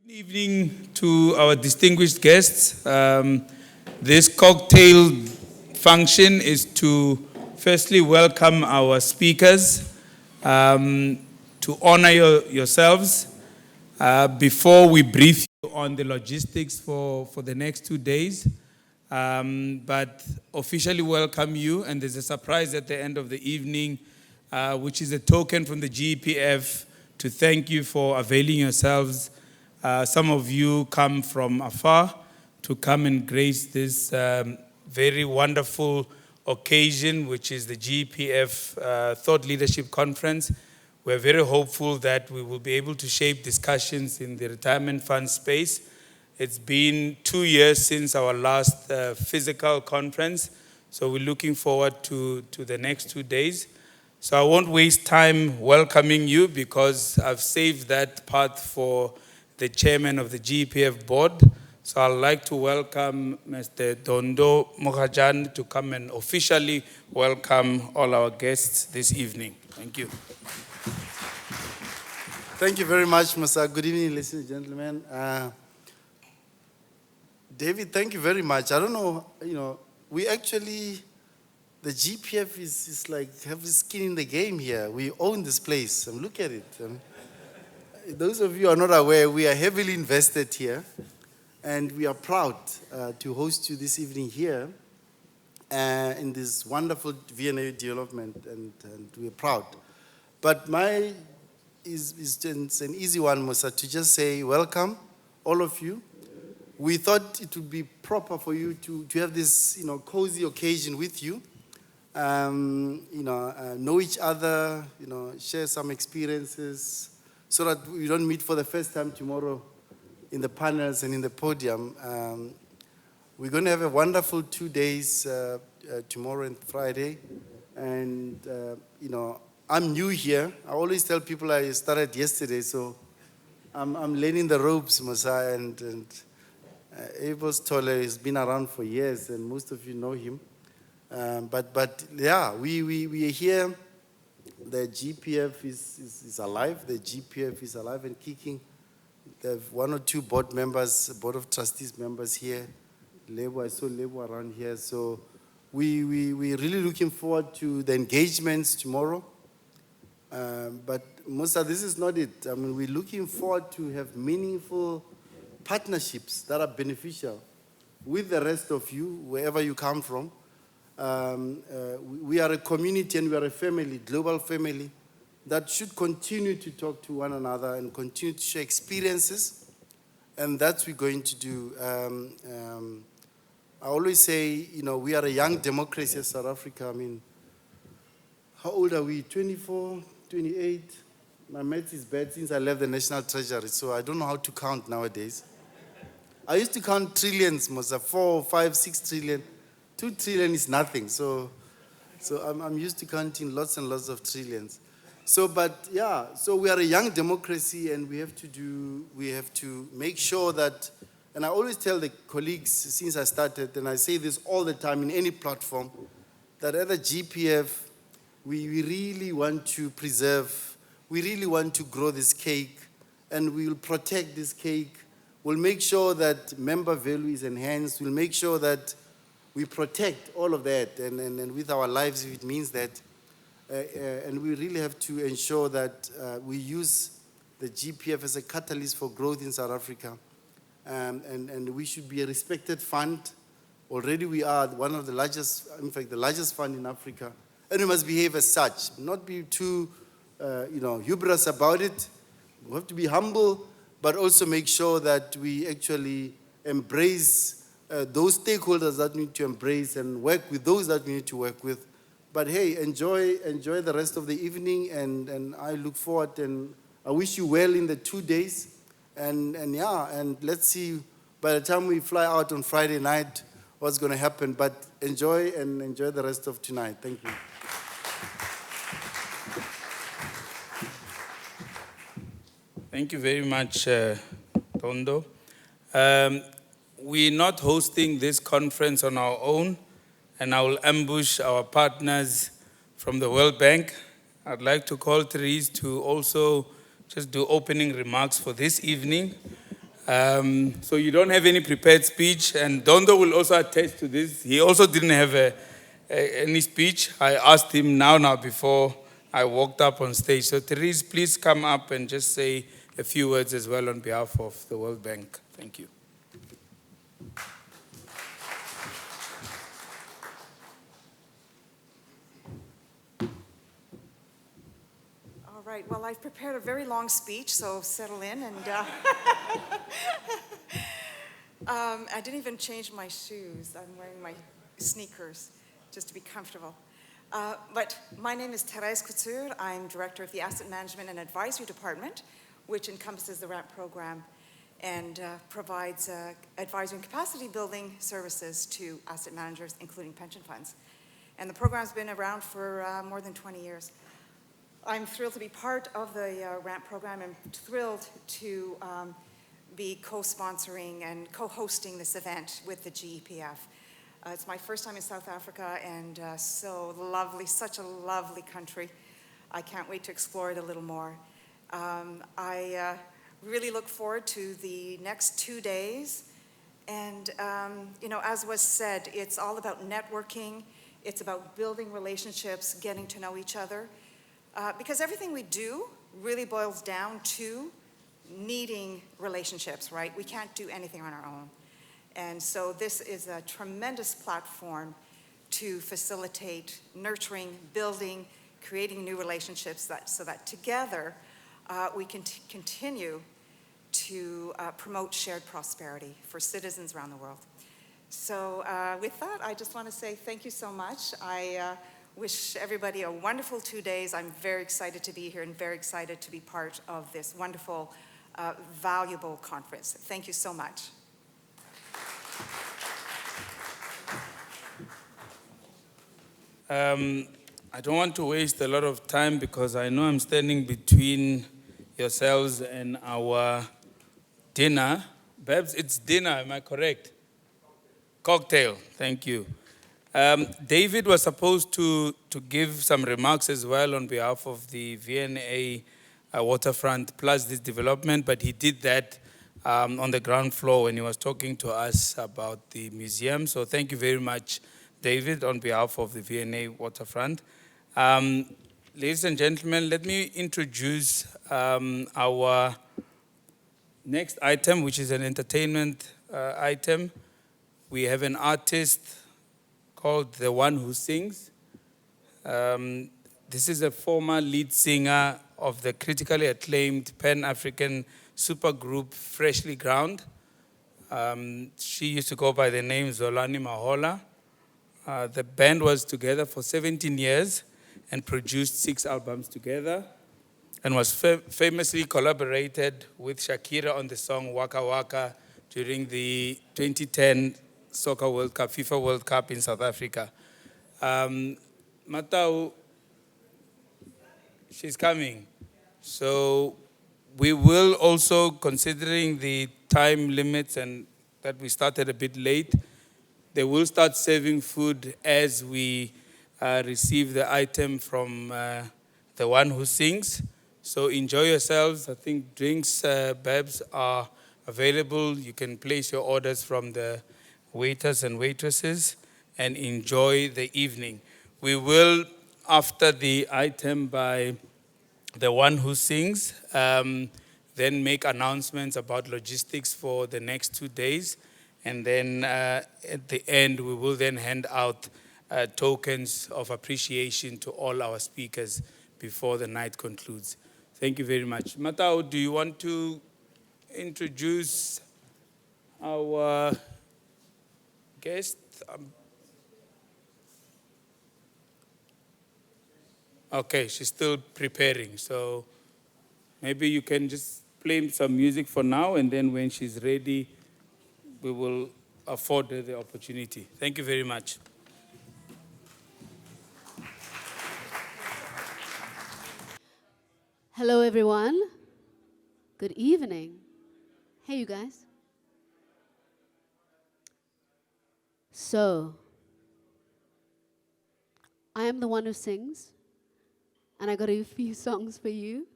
Good evening to our distinguished guests. This cocktail function is to firstly welcome our speakers, to honor yourselves before we brief you on the logistics for the next 2 days. But officially welcome you, and there's a surprise at the end of the evening, which is a token from the GEPF to thank you for availing yourselves. Some of you come from afar to come and grace this very wonderful occasion, which is the GEPF Thought Leadership Conference. We're very hopeful that we will be able to shape discussions in the retirement fund space. It's been 2 years since our last physical conference, so we're looking forward to the next 2 days. So I won't waste time welcoming you because I've saved that part for the chairman of the GEPF board. So I'd like to welcome Mr. Dondo Mohajan to come and officially welcome all our guests this evening. Thank you. Thank you very much, Masa. Good evening, ladies and gentlemen. David, thank you very much. I don't know, we actually, the GPF is like have skin in the game here. We own this place. Look at it. Those of you who are not aware, we are heavily invested here, and we are proud to host you this evening here in this wonderful VNA development, and we are proud. But it's an easy one, Musa, to just say welcome, all of you. We thought it would be proper for you to have this, cozy occasion with you, know each other, share some experiences, so that we don't meet for the first time tomorrow in the panels and in the podium. We're going to have a wonderful 2 days, tomorrow and Friday. And, I'm new here. I always tell people I started yesterday, so I'm learning the ropes, Musa, and Abel's Tolle has been around for years, and most of you know him. But yeah, we are here. The GPF is alive. The GPF is alive and kicking. There are 1 or 2 board members, board of trustees members here. I saw Lebo around here. So we're really looking forward to the engagements tomorrow. But Musa, this is not it. We're looking forward to have meaningful partnerships that are beneficial with the rest of you, wherever you come from. We are a community and we are a family, global family, that should continue to talk to one another and continue to share experiences, and that's what we're going to do. I always say, we are a young democracy in South Africa. How old are we? 24, 28? My math is bad since I left the National Treasury, so I don't know how to count nowadays. I used to count trillions, Mosa, 4, 5, 6 trillion. 2 trillion is nothing, so I'm used to counting lots and lots of trillions. So we are a young democracy, and we have to make sure that, and I always tell the colleagues since I started, and I say this all the time in any platform, that at the GPF, we really want to preserve, we really want to grow this cake, and we will protect this cake. We'll make sure that member value is enhanced. We'll make sure that we protect all of that, and with our lives, if it means that. And we really have to ensure that we use the GPF as a catalyst for growth in South Africa. And we should be a respected fund. Already we are one of the largest, in fact, the largest fund in Africa. And we must behave as such, not be too, hubris about it. We have to be humble, but also make sure that we actually embrace those stakeholders that we need to embrace and work with those that we need to work with. But hey, enjoy the rest of the evening, and I look forward, and I wish you well in the 2 days. And let's see by the time we fly out on Friday night what's going to happen. But enjoy the rest of tonight. Thank you. Thank you very much, Tondo. We're not hosting this conference on our own, and I will ambush our partners from the World Bank. I'd like to call Therese to also just do opening remarks for this evening. So you don't have any prepared speech, and Dondo will also attest to this. He also didn't have any speech. I asked him now before I walked up on stage. So Therese, please come up and just say a few words as well on behalf of the World Bank. Thank you. All right, well, I've prepared a very long speech, so settle in. And I didn't even change my shoes. I'm wearing my sneakers just to be comfortable. But my name is Therese Couture. I'm director of the Asset Management and Advisory Department, which encompasses the RAMP program and provides advisory and capacity building services to asset managers, including pension funds. And the program's been around for more than 20 years. I'm thrilled to be part of the RAMP program and thrilled to be co-sponsoring and co-hosting this event with the GEPF. It's my first time in South Africa, and so lovely, such a lovely country. I can't wait to explore it a little more. I really look forward to the next 2 days. And, you know, as was said, it's all about networking. It's about building relationships, getting to know each other. Because everything we do really boils down to needing relationships, right? We can't do anything on our own. And so this is a tremendous platform to facilitate nurturing, building, creating new relationships so that together we can continue to promote shared prosperity for citizens around the world. So with that, I just want to say thank you so much. I wish everybody a wonderful 2 days. I'm very excited to be here and very excited to be part of this wonderful, valuable conference. Thank you so much. I don't want to waste a lot of time because I know I'm standing between yourselves and our dinner. Babs, it's dinner, am I correct? Cocktail, thank you. David was supposed to give some remarks as well on behalf of the VNA waterfront plus this development, but he did that on the ground floor when he was talking to us about the museum. So thank you very much, David, on behalf of the VNA waterfront. Ladies and gentlemen, let me introduce our next item, which is an entertainment item. We have an artist called The One Who Sings. This is a former lead singer of the critically acclaimed Pan-African supergroup Freshly Ground. She used to go by the name Zolani Mahola. The band was together for 17 years and produced 6 albums together and was famously collaborated with Shakira on the song Waka Waka during the 2010 Soccer World Cup, FIFA World Cup in South Africa. Matau, she's coming. So we will also, considering the time limits and that we started a bit late, they will start serving food as we receive the item from The One Who Sings. So enjoy yourselves. I think drinks, Babs, are available. You can place your orders from the waiters and waitresses and enjoy the evening. We will, after the item by The One Who Sings, then make announcements about logistics for the next 2 days. And then at the end, we will then hand out tokens of appreciation to all our speakers before the night concludes. Thank you very much. Matau, do you want to introduce our guest? Okay, she's still preparing. So maybe you can just play some music for now, and then when she's ready, we will afford her the opportunity. Thank you very much. Hello, everyone. Good evening. Hey, you guys. So, I am the one who sings, and I got a few songs for you,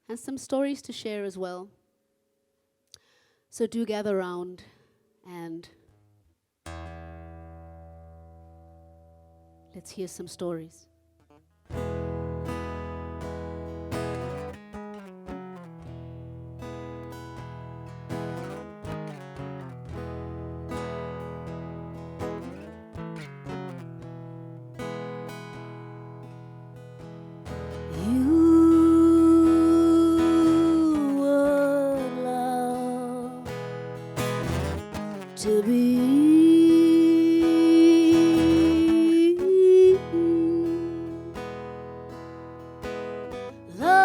and some stories to share as well. So do gather round and let's hear some stories. You would love to be loved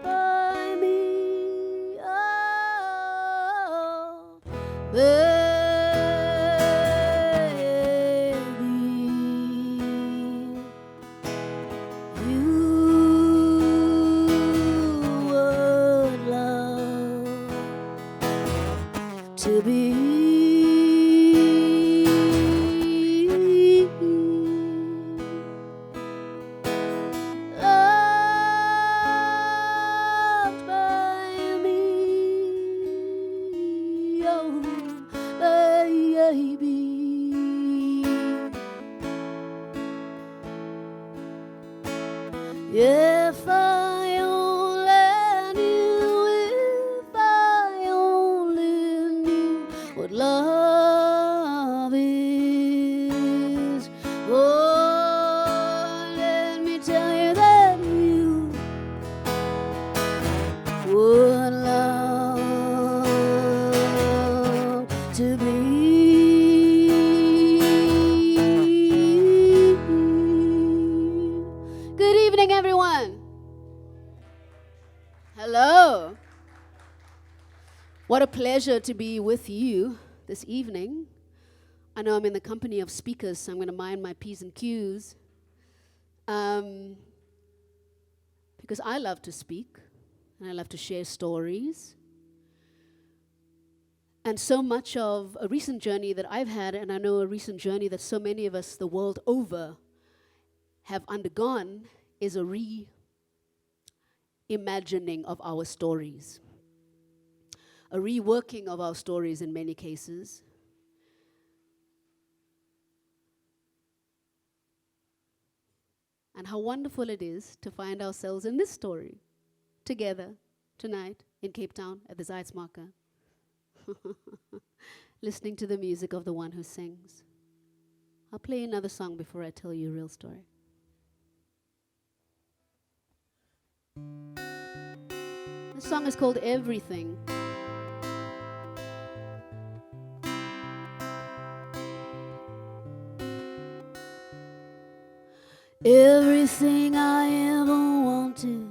by me, oh, baby. You would love to be loved by me, oh, baby. If I only knew, if I only knew what love is. Oh, let me tell you that you would love to be. Good evening, everyone. Hello. What a pleasure to be with you this evening. I know I'm in the company of speakers, so I'm going to mind my P's and Q's. Because I love to speak, and I love to share stories. And so much of a recent journey that I've had, and I know a recent journey that so many of us the world over have undergone, is a reimagining of our stories, a reworking of our stories in many cases. And how wonderful it is to find ourselves in this story together tonight in Cape Town at the MOCCAA, listening to the music of the one who sings. I'll play another song before I tell you a real story. The song is called Everything. Everything I ever wanted,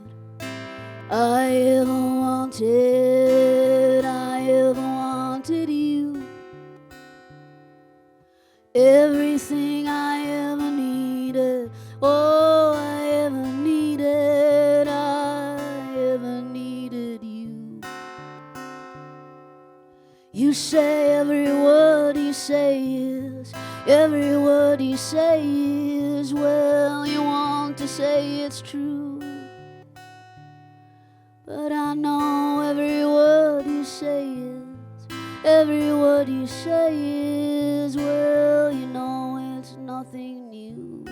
I ever wanted you. Everything I ever needed, oh, I ever needed you. You say every word you say is, every word you say is, well, you want to say it's true. But I know every word you say is, every word you say is, well, you know it's nothing new.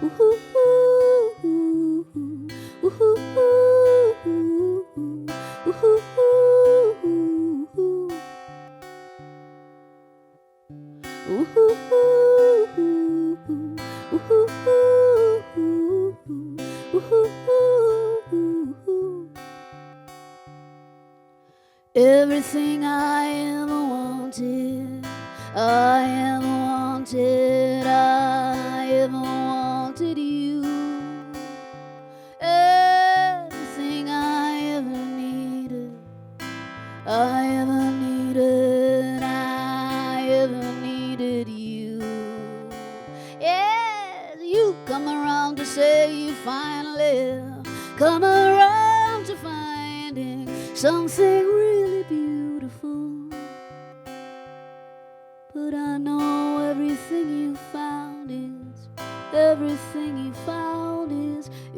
Ooh, ooh, ooh, ooh, ooh, everything I ever wanted, I ever wanted you. Everything I ever needed, I ever needed you. Yes, you come around to say you finally come around to finding something really beautiful. But I know everything you found is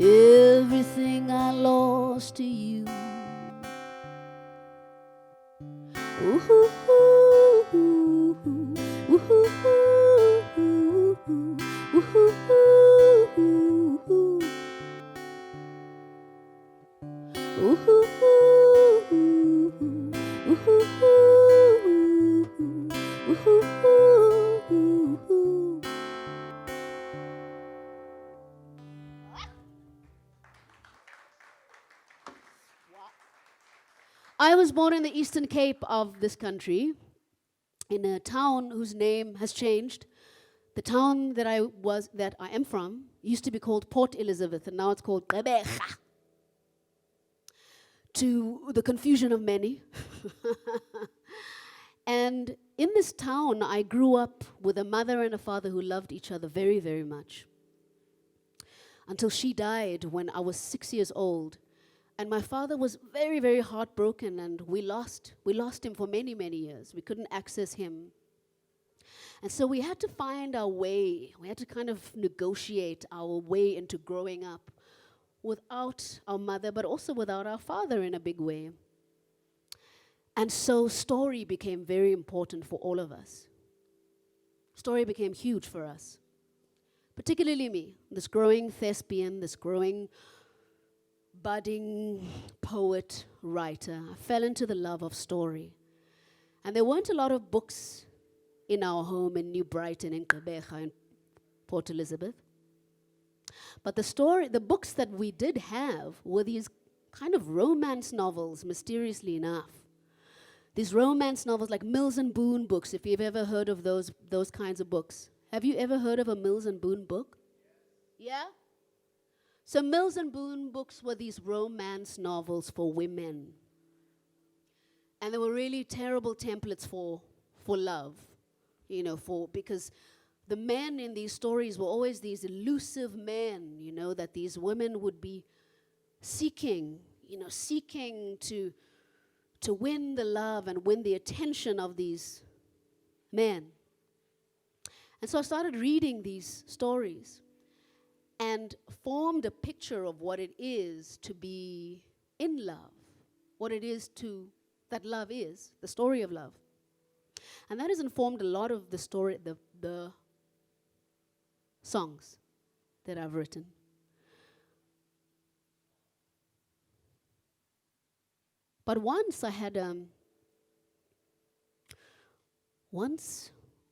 everything I lost to you. Ooh-hoo, ooh-hoo, ooh-hoo, ooh-hoo, ooh-hoo, ooh-hoo. Ooh-hoo, ooh-hoo, ooh-hoo, ooh-hoo. I was born in the Eastern Cape of this country, in a town whose name has changed. The town that I am from used to be called Port Elizabeth, and now it's called Gqeberha, to the confusion of many. And in this town, I grew up with a mother and a father who loved each other very, very much, until she died when I was 6 years old. And my father was very, very heartbroken, and we lost him for many, many years. We couldn't access him. And so we had to find our way. We had to kind of negotiate our way into growing up without our mother, but also without our father in a big way. And so story became very important for all of us. Story became huge for us, particularly me, this growing thespian, this growing budding poet, writer. I fell into the love of story. And there weren't a lot of books in our home in New Brighton, in Gqeberha, in Port Elizabeth. But the books that we did have were these kind of romance novels, mysteriously enough. These romance novels like Mills and Boon books, if you've ever heard of those kinds of books. Have you ever heard of a Mills and Boon book? Yeah? So Mills and Boon books were these romance novels for women. And they were really terrible templates for love, because the men in these stories were always these elusive men, that these women would be seeking to win the love and win the attention of these men. And so I started reading these stories and formed a picture of what it is to be in love, what it is that love is, the story of love. And that has informed a lot of the story, the songs that I've written. But once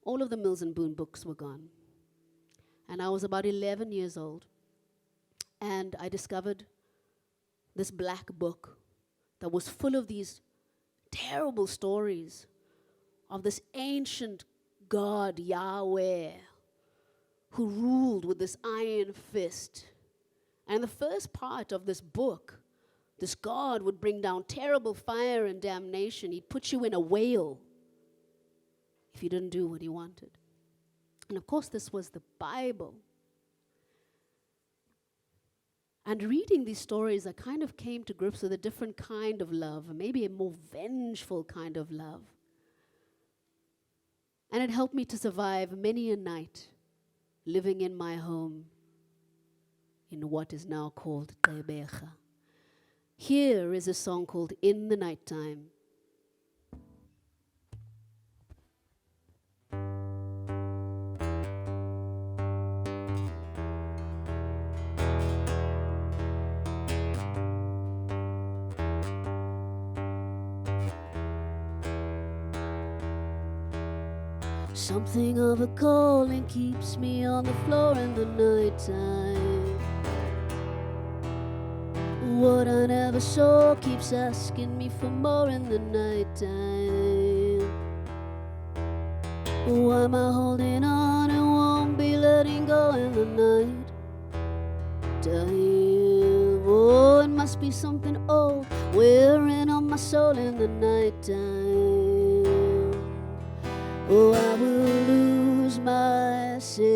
all of the Mills and Boon books were gone. And I was about 11 years old. And I discovered this black book that was full of these terrible stories of this ancient God, Yahweh, who ruled with this iron fist. And the first part of this book, this God would bring down terrible fire and damnation. He'd put you in a whale if you didn't do what he wanted. And of course, this was the Bible. And reading these stories, I kind of came to grips with a different kind of love, maybe a more vengeful kind of love. And it helped me to survive many a night living in my home in what is now called Gqeberha. Here is a song called In the Nighttime. Something of a calling keeps me on the floor in the nighttime. What I never saw keeps asking me for more in the nighttime. Why am I holding on and won't be letting go in the night time? Oh, it must be something old wearing on my soul in the nighttime. Oh, I will lose myself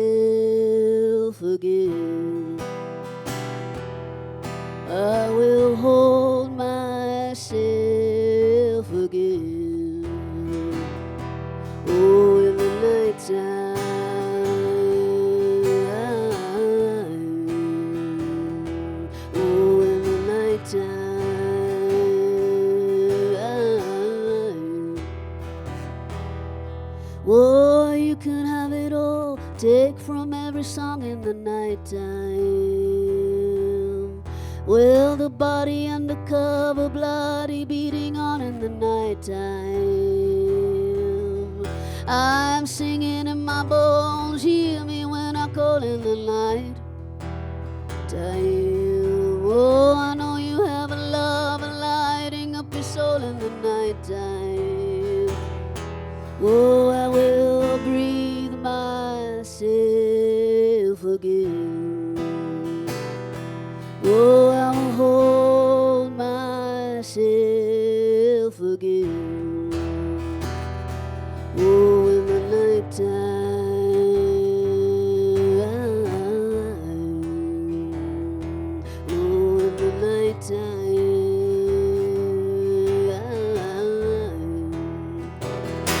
again. I will hold myself again. Oh, in the nighttime. can have it all. Take from every song in the nighttime. Well, the body undercover, bloody beating on in the nighttime. I'm singing in my bones, hear me when I call in the night time. Oh, I know you have a love lighting up your soul in the nighttime. Oh, I will breathe myself again. Oh, I will hold myself again. Oh, in the nighttime. Oh, in the nighttime.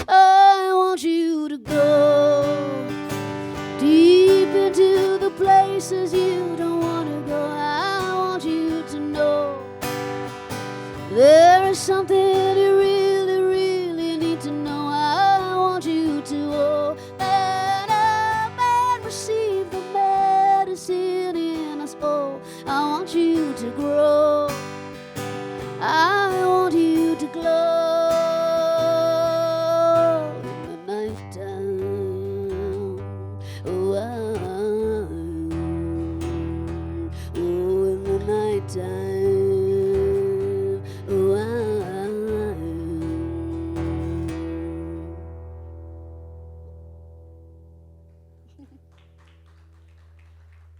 I want you to go deep into the places you don't want to go. I want you to know there is something you really, really need to know. I want you to, oh, man, receive the medicine in us all. I want you to grow. I want you to glow. Time. Oh,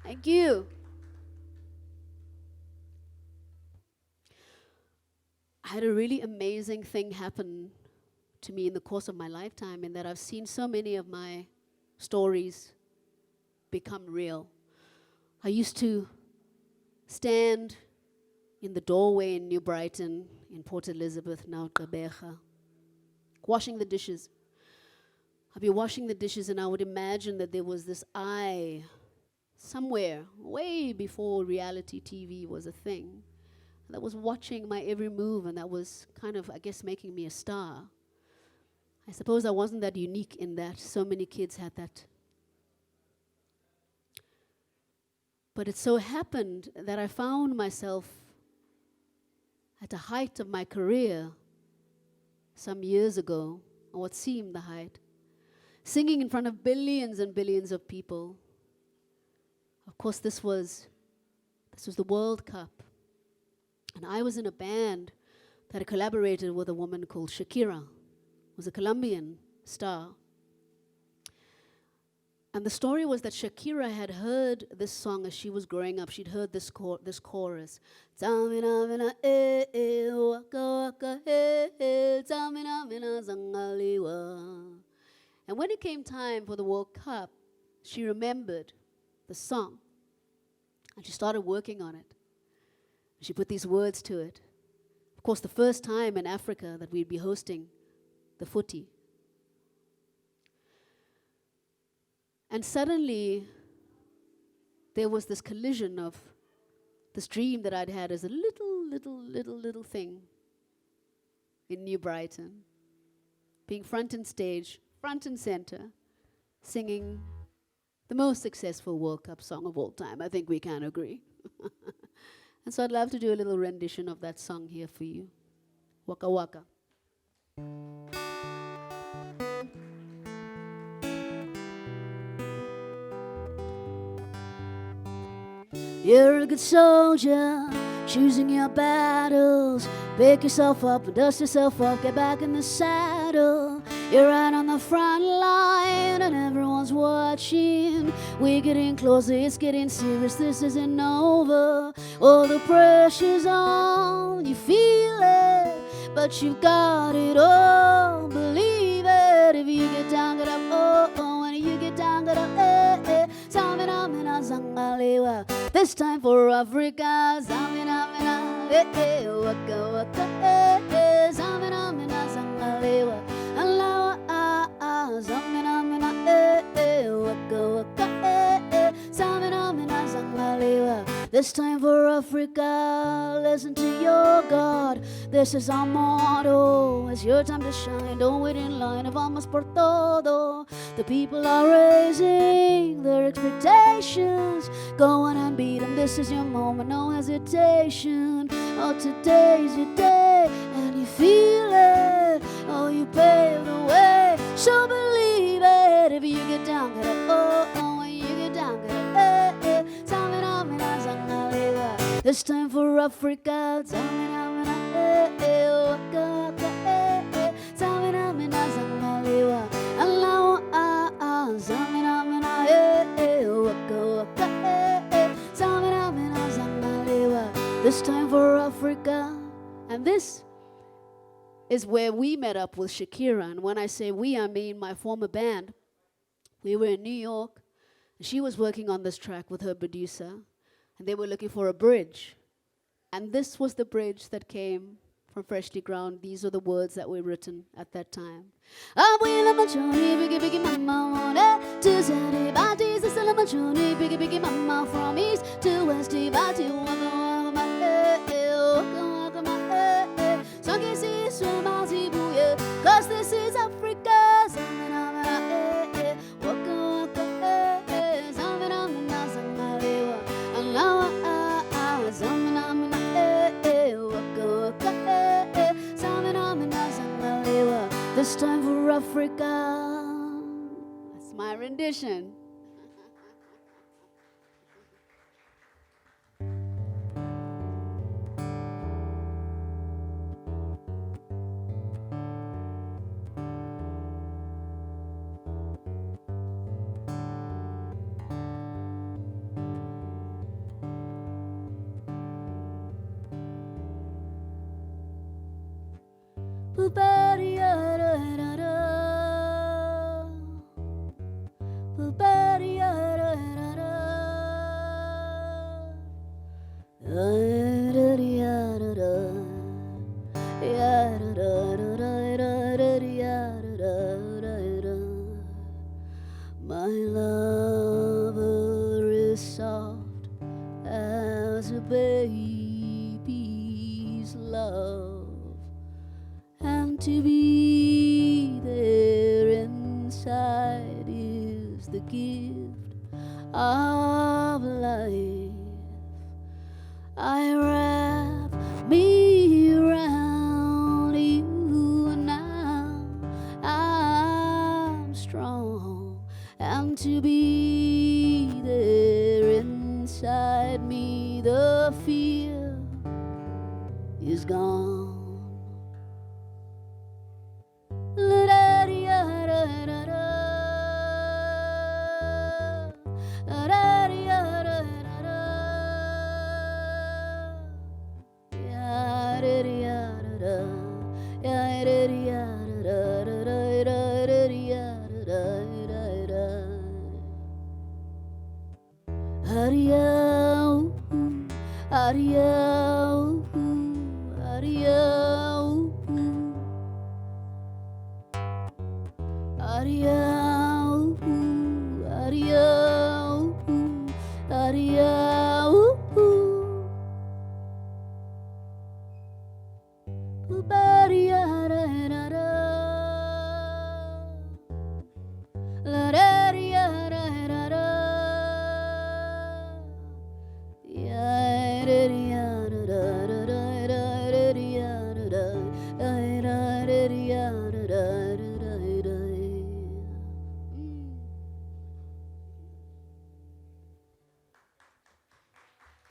thank you. I had a really amazing thing happen to me in the course of my lifetime, in that I've seen so many of my stories become real. I used to stand in the doorway in New Brighton, in Port Elizabeth, now Gqeberha, washing the dishes. I'd be washing the dishes and I would imagine that there was this eye somewhere, way before reality TV was a thing, that was watching my every move, and that was kind of, I guess, making me a star. I suppose I wasn't that unique in that so many kids had that. But it so happened that I found myself at the height of my career some years ago, or what seemed the height, singing in front of billions and billions of people. Of course, this was the World Cup. And I was in a band that had collaborated with a woman called Shakira, who was a Colombian star. And the story was that Shakira had heard this song as she was growing up. She'd heard this chorus. And when it came time for the World Cup, she remembered the song. And she started working on it. She put these words to it. Of course, the first time in Africa that we'd be hosting the footy. And suddenly, there was this collision of this dream that I'd had as a little thing in New Brighton, being front and center, singing the most successful World Cup song of all time. I think we can agree. And so I'd love to do a little rendition of that song here for you. Waka Waka. You're a good soldier, choosing your battles. Pick yourself up and dust yourself off, get back in the saddle. You're right on the front line and everyone's watching. We're getting closer, it's getting serious, this isn't over. All the pressure's on, you feel it, but you've got it all. Believe it, if you get down, get up, oh, oh. When you get down, get up, eh, eh. Samina, mina, zangalewa. This time for Africa, Samina, mina, eh, eh. Waka, waka, eh, eh. Samina, mina, zangalewa. Alawa, ah, ah. Samina, mina, eh, eh. Waka, waka, eh, eh. Samina, mina, zangalewa. This time for Africa. listen to your God. This is our motto. It's your time to shine. Don't wait in line. Vamos por todo. The people are raising their expectations. Go on and beat them. This is your moment. No hesitation. Oh, today's your day, and you feel it. Oh, you pave the way. So believe it. If you get down, get up. Oh, oh, when you get down, get up. This time for Africa. This time for Africa. And this is where we met up with Shakira. And when I say we, I mean my former band. We were in New York. She was working on this track with her producer. And they were looking for a bridge. And this was the bridge that came from Freshly Ground. These are the words that were written at that time. From east to west, cause this is Africa. This time for Africa. That's my rendition. My lover is soft as a baby's love, and to be there inside is the gift of life. I wrap me around you now. I'm strong, and to be there inside me, the fear is gone.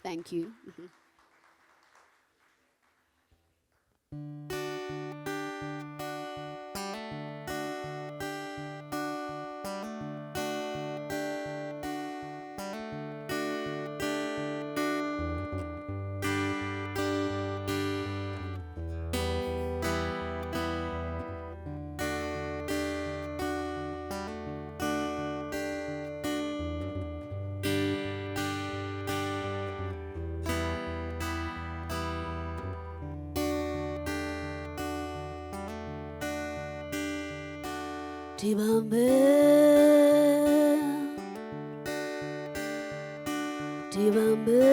Thank you. Tibambe, Tibambe,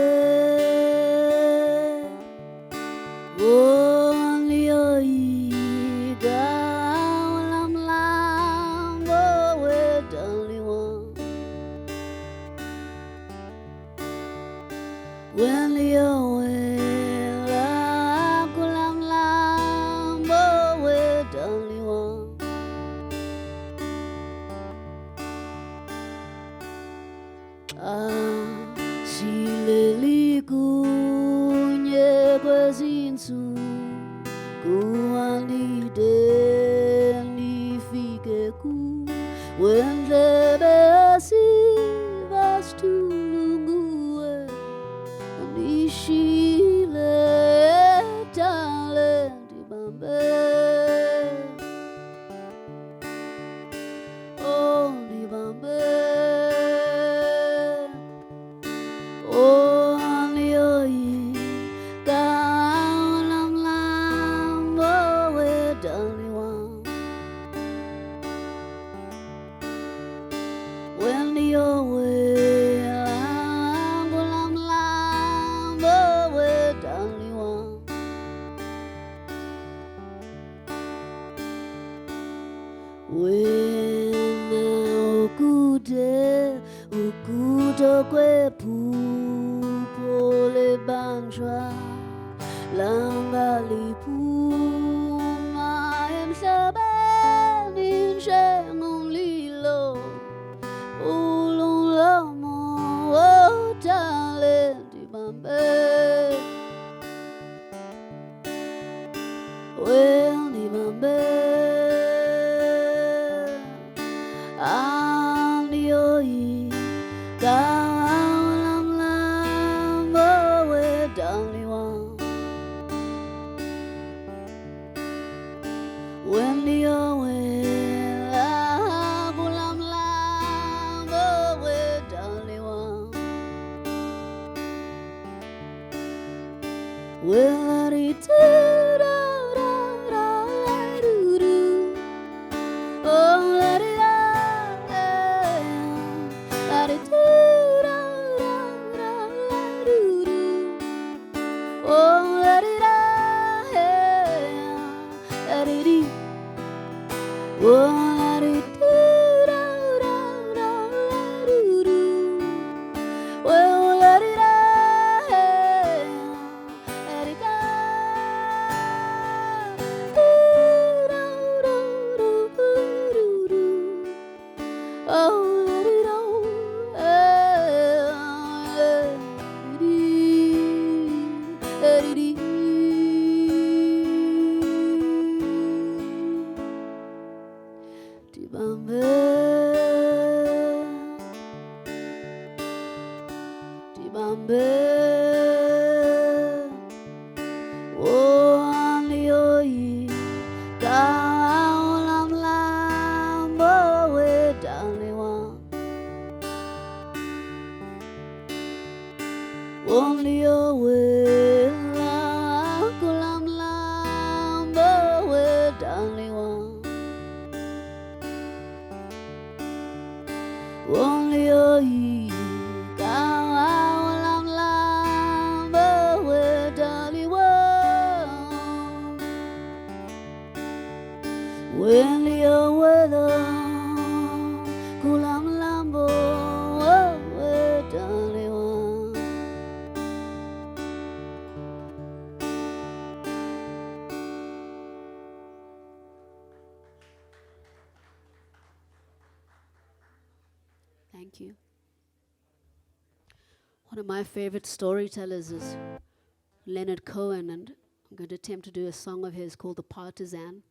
Wena ukude ukudo kwephupho lebanjwa langaliphuma emhlabeni njengomlilo ululamo talenti bambe Well bambe Andioi Kalam lambo we daliwa When the la gulam lambo we daliwa Well it Only your will, kulam lambo we daliwa. Only your kulam lambo we daliwa. Only your weather, kulam lambo we daliwa. Thank you. One of my favorite storytellers is Leonard Cohen, and I'm going to attempt to do a song of his called The Partisan.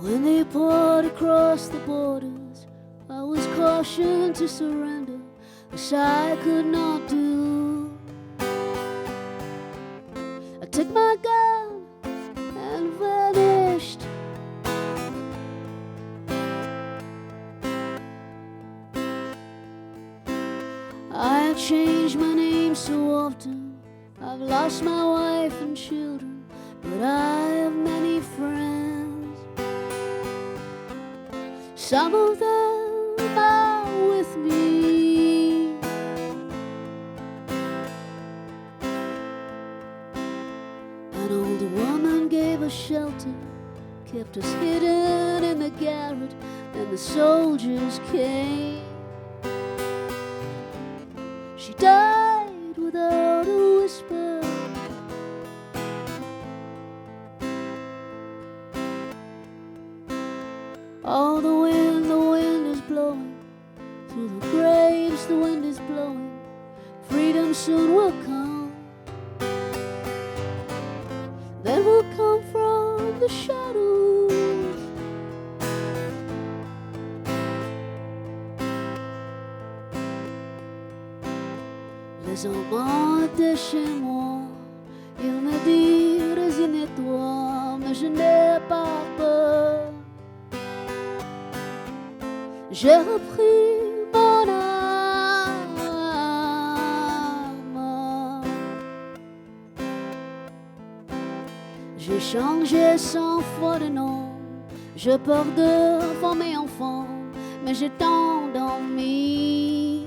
When they poured across the borders, I was cautioned to surrender, which I could not do. I took my gun and vanished. I have changed my name so often, I've lost my wife and children, but I have many friends. Some of them are with me. An old woman gave us shelter, kept us hidden in the garret, and the soldiers came. She died without a whisper. All the wind is blowing. Through the graves the wind is blowing. Freedom soon will come. Then will come from the shadows. Les amants étaient chez moi. Ils me dirent résigne-toi, mais je n'ai pas peur. J'ai repris mon âme. J'ai changé 100 fois de nom. J'ai peur de voir mes enfants, mais j'ai tant dormi.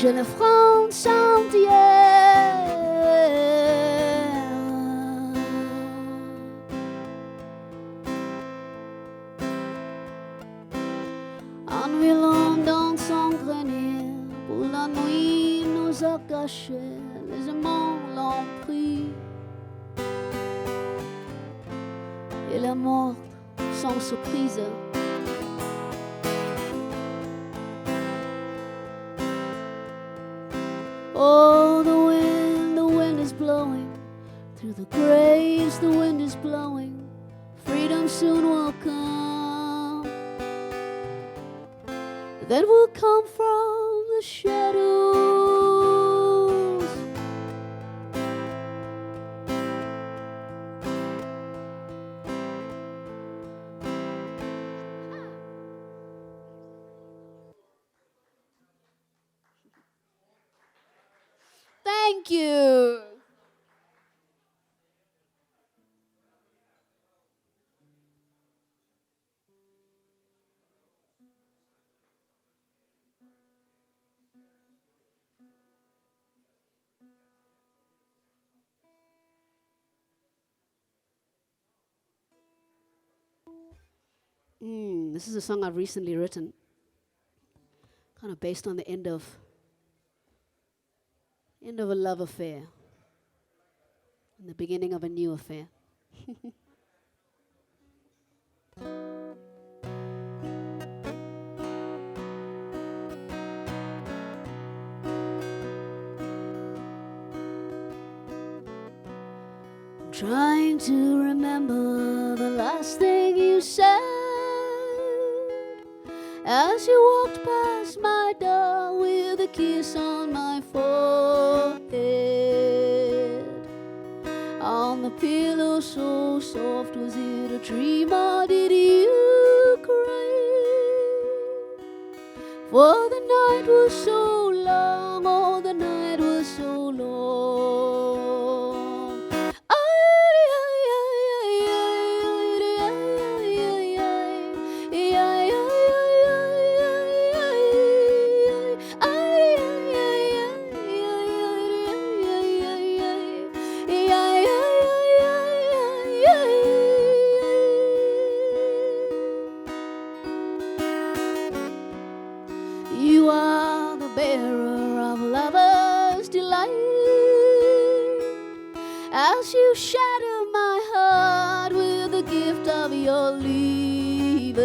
jeune France entière. En violant dans son grenier, pour la nuit nous a cachés, les amants l'ont pris. Et la mort sans surprise. Oh, the wind is blowing through the graves, the wind is blowing. Freedom soon will come. That will come from the shadows. Thank you. This is a song I've recently written, kind of based on the end of a love affair and the beginning of a new affair. I'm trying to remember the last thing you said as you walked past my door with a kiss on my forehead. On the pillow so soft, was it a dream or did you cry? For the night was so long, oh the night was so long. You are the bearer of lover's delight as you shatter my heart with the gift of your leaving.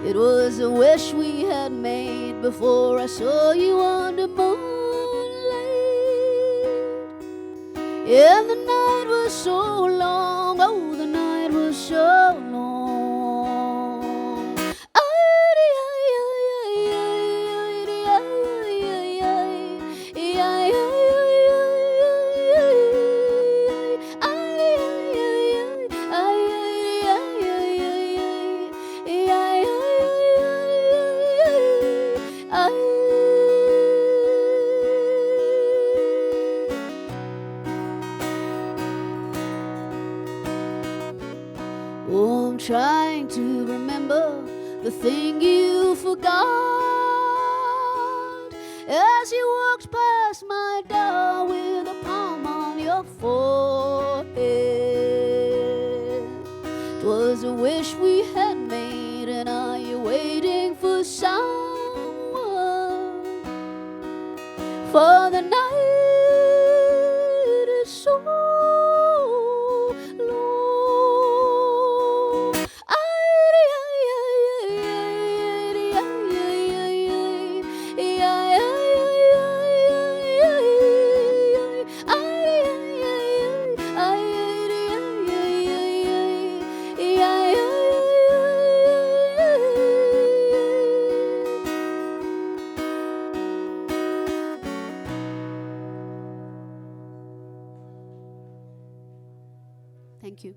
It was a wish we had made before I saw you on the moonlight. And the night was so long, oh the night was so long. Oh, I'm trying to remember the thing you forgot as you walked past my door with a palm on your forehead. 'Twas a wish we had made, and are you waiting for someone? For the night is so Thank you.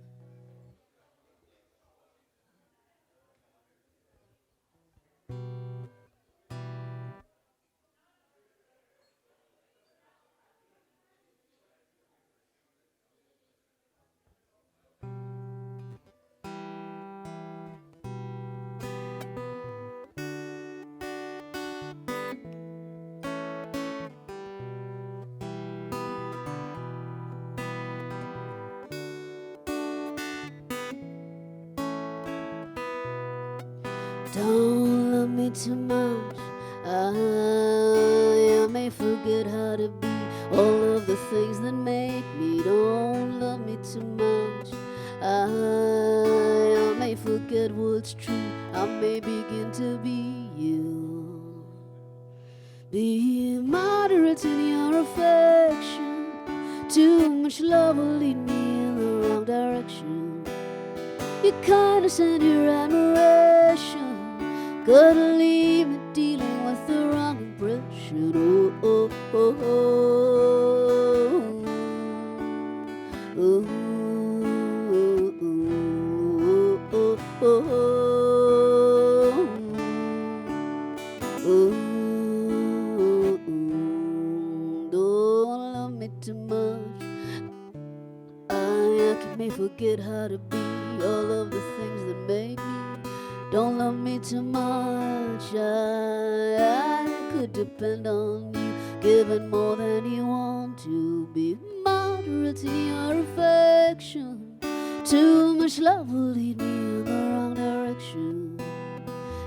Don't love me too much. I may forget how to be all of the things that make me. Don't love me too much. I may forget what's true. I may begin to be you. Be moderate in your affection. Too much love will lead me in the wrong direction. Your kindness and your admiration could leave me dealing with the wrong impression. Oh, oh, oh, oh, oh, oh, oh, oh, oh. Don't love me too much. I may forget how to be all of the things that make me. Don't love me too much. I could depend on you, giving more than you want to. Be moderate in your affection. Too much love will lead me in the wrong direction.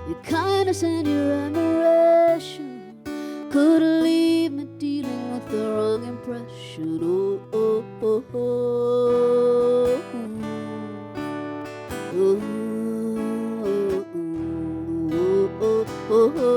Your kindness and your admiration could leave me dealing with the wrong impression. Oh, oh, oh, oh, oh, oh, oh, oh, oh,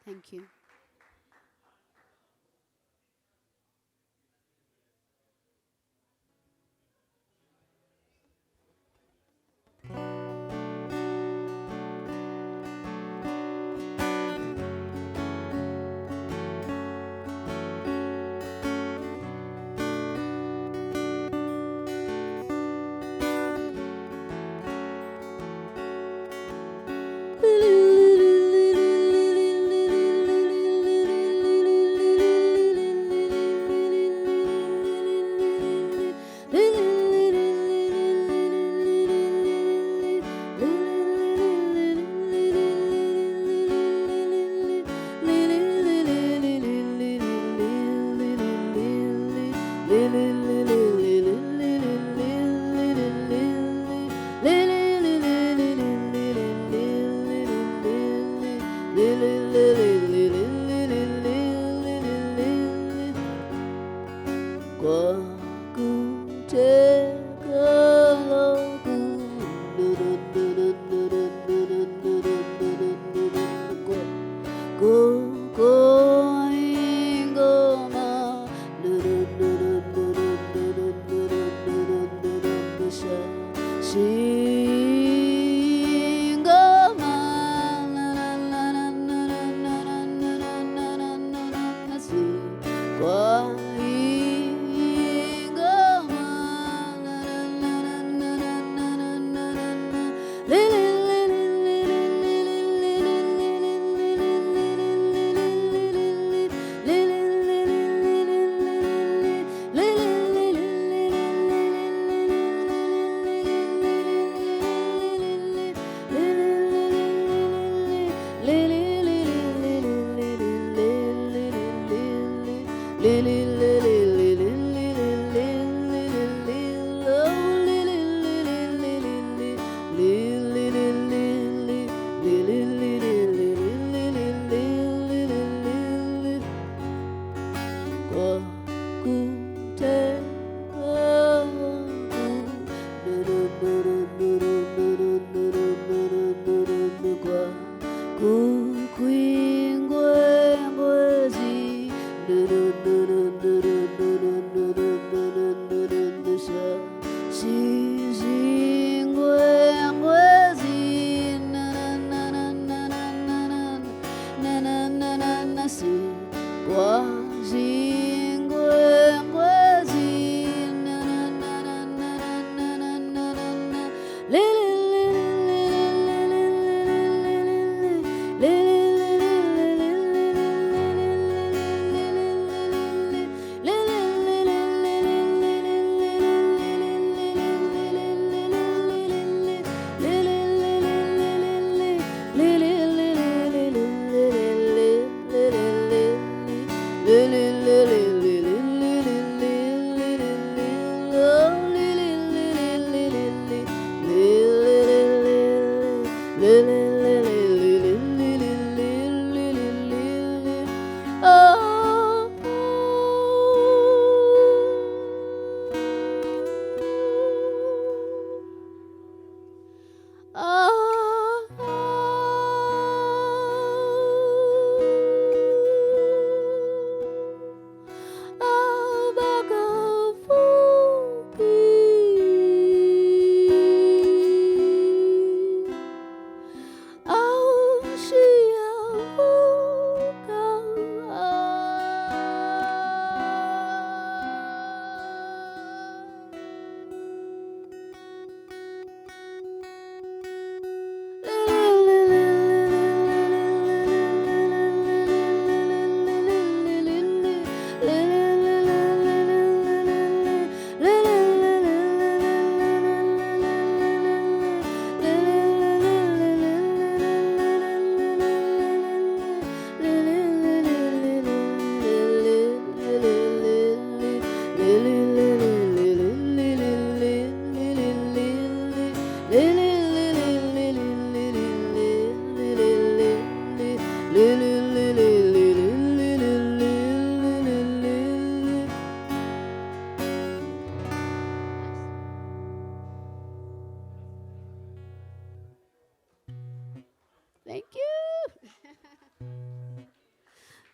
Thank you.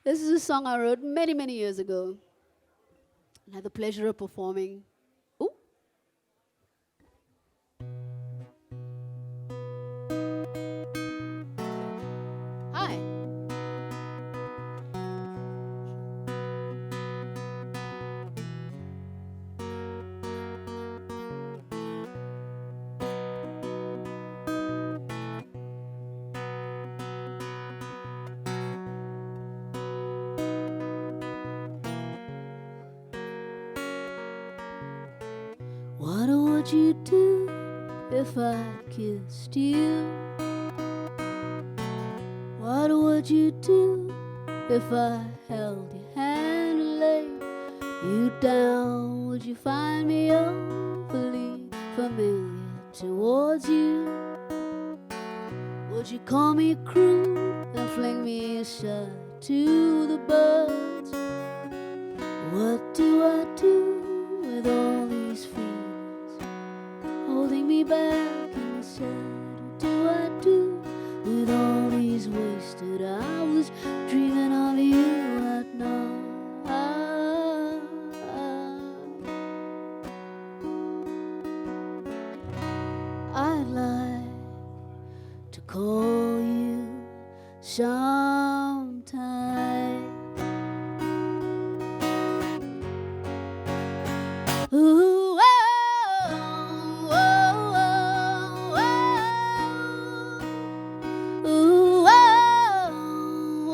This is a song I wrote many, many years ago. I had the pleasure of performing. Ooh. Hi. What would you do if I kissed you? What would you do if I held your hand and laid you down? Would you find me overly familiar towards you? Would you call me crude and fling me aside to the birds? What do I do with all these feelings holding me back inside? What do I do with all these wasted hours dreaming of you at night? I'd like to call you sometime. Ooh, oh, oh, oh, oh. Ooh, oh,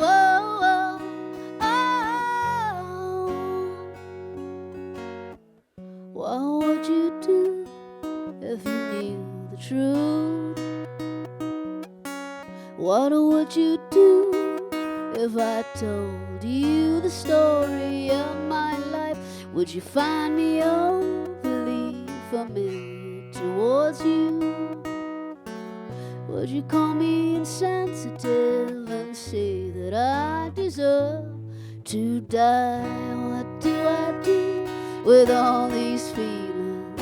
oh, oh, oh. What would you do if you knew the truth? What would you do if I told you the story of my life? Would you find me overly familiar towards you? Would you call me insensitive and say that I deserve to die? What do I do with all these feelings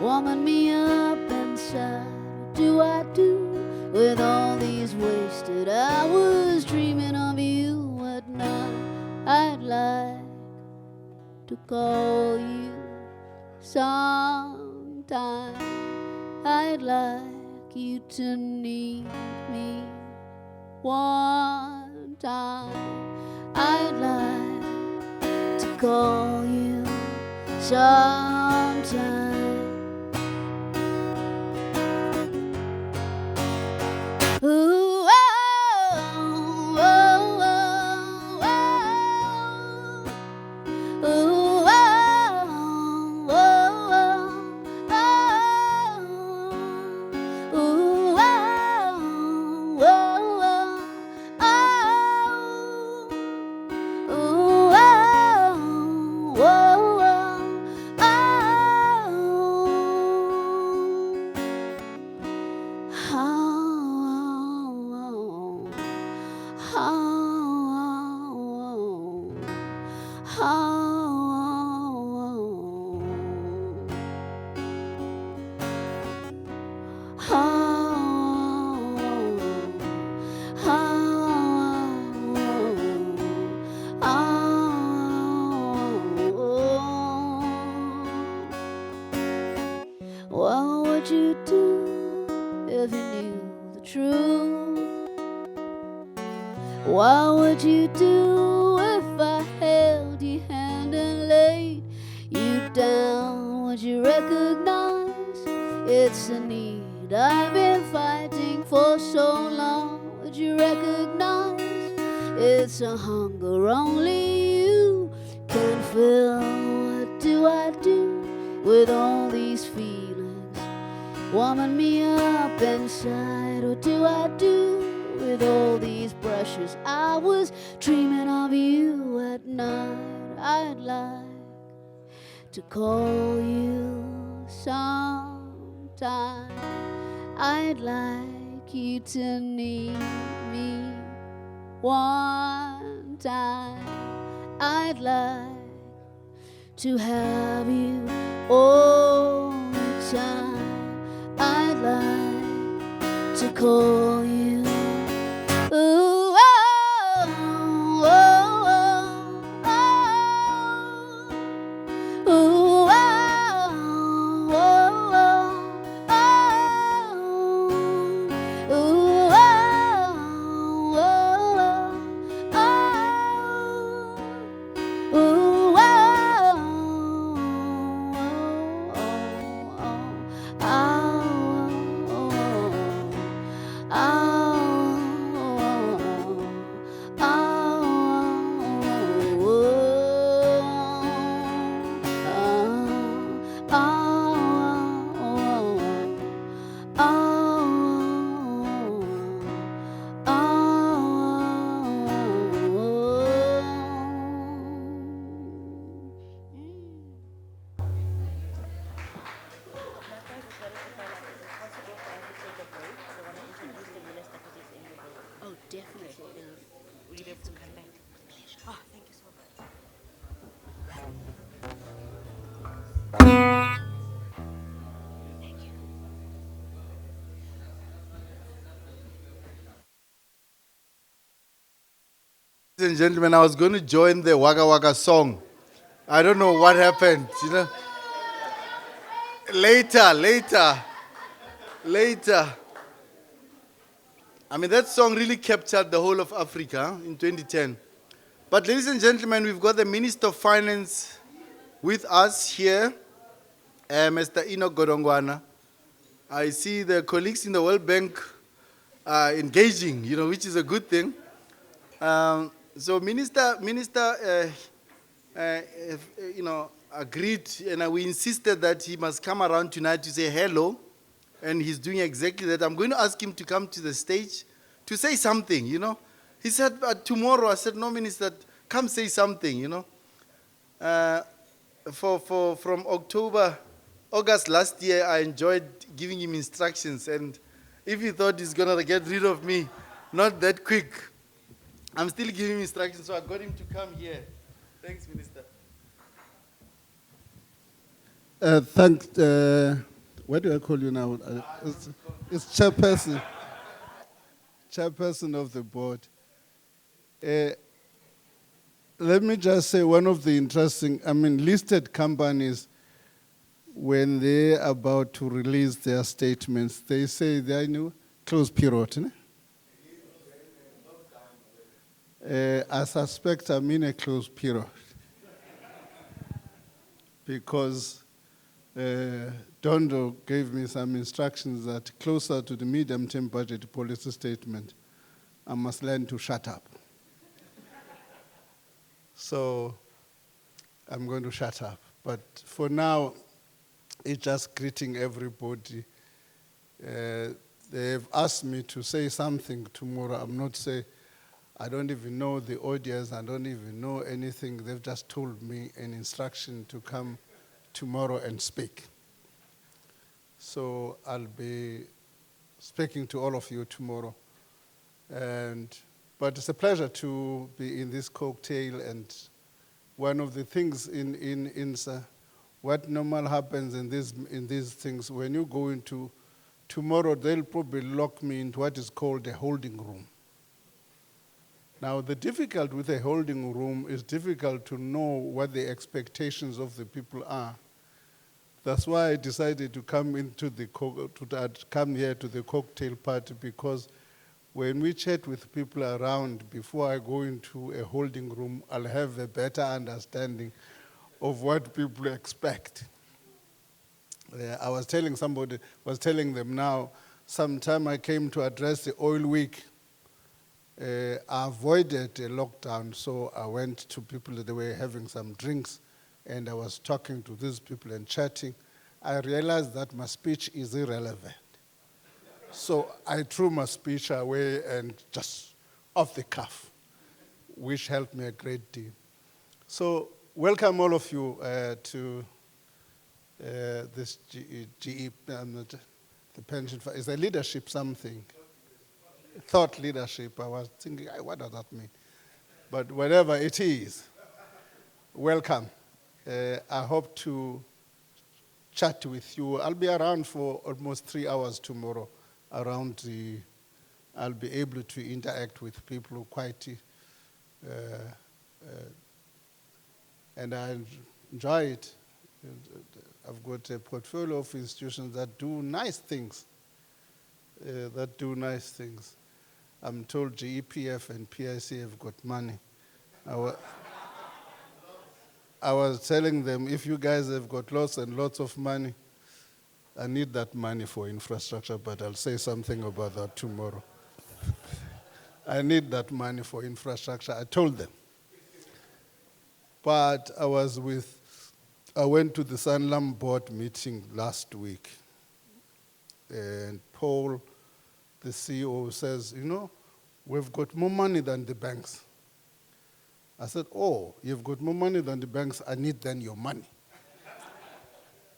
warming me up inside? What do I do with all these wasted hours dreaming of you at night? I'd like to call you sometime. I'd like you to need me one time. I'd like to call you sometime. Ooh, oh, oh, oh, oh. Ooh, oh, oh, oh, oh. Ooh, oh, oh, oh, oh. Ooh, oh, What would you do if you knew the truth? What would you do if I held your hand and laid you down? Would you recognize it's a need I've been fighting for so long? Would you recognize it's a hunger only you can fill? What do I do with all these feelings warming me up inside? What do I do with all these precious hours dreaming of you at night? I'd like to call you sometime. I'd like you to need me one time. I'd like to have you all the time. I'd like to call you. Ooh, oh, oh, Ladies and gentlemen, I was going to join the Waka Waka song. I don't know what happened, you know. Later. I mean, that song really captured the whole of Africa in 2010. But ladies and gentlemen, we've got the Minister of Finance with us here, Mr. Enoch Godongwana. I see the colleagues in the World Bank engaging, you know, which is a good thing. So Minister, you know, agreed, and we insisted that he must come around tonight to say hello, and he's doing exactly that. I'm going to ask him to come to the stage to say something, you know. He said, tomorrow, I said, no, Minister, come say something, you know. From August last year, I enjoyed giving him instructions, and if he thought he's going to get rid of me, not that quick, I'm still giving him instructions, so I got him to come here. Thanks, Minister. Thanks. What do I call you now? It's chairperson. Chairperson of the board. Let me just say one of the interesting, listed companies, when they're about to release their statements, they say they're in a closed period. Ne? I suspect I'm in a closed period because Dondo gave me some instructions that closer to the medium-term budget policy statement, I must learn to shut up. So I'm going to shut up. But for now, it's just greeting everybody. They've asked me to say something tomorrow. I'm not saying, I don't even know the audience, I don't even know anything. They've just told me an instruction to come tomorrow and speak. So I'll be speaking to all of you tomorrow. But it's a pleasure to be in this cocktail, and one of the things in what normally happens in these things, when you go into, tomorrow they'll probably lock me into what is called a holding room. Now, the difficult with a holding room is difficult to know what the expectations of the people are. That's why I decided to come come here to the cocktail party, because when we chat with people around, before I go into a holding room, I'll have a better understanding of what people expect. I was telling them now, sometime I came to address the oil week. I avoided a lockdown, so I went to people that were having some drinks, and I was talking to these people and chatting. I realized that my speech is irrelevant. So I threw my speech away and just off the cuff, which helped me a great deal. So welcome all of you to this GE, the pension fund. It's a leadership something. Thought leadership. I was thinking, what does that mean? But whatever it is, welcome. I hope to chat with you. I'll be around for almost 3 hours tomorrow. I'll be able to interact with people quite, and I enjoy it. I've got a portfolio of institutions that do nice things. I'm told GEPF and PIC have got money. I was telling them, if you guys have got lots and lots of money, I need that money for infrastructure, but I'll say something about that tomorrow. I need that money for infrastructure, I told them. But I went to the Sanlam board meeting last week, and Paul, the CEO, says, we've got more money than the banks. I said, oh, you've got more money than the banks, I need then your money.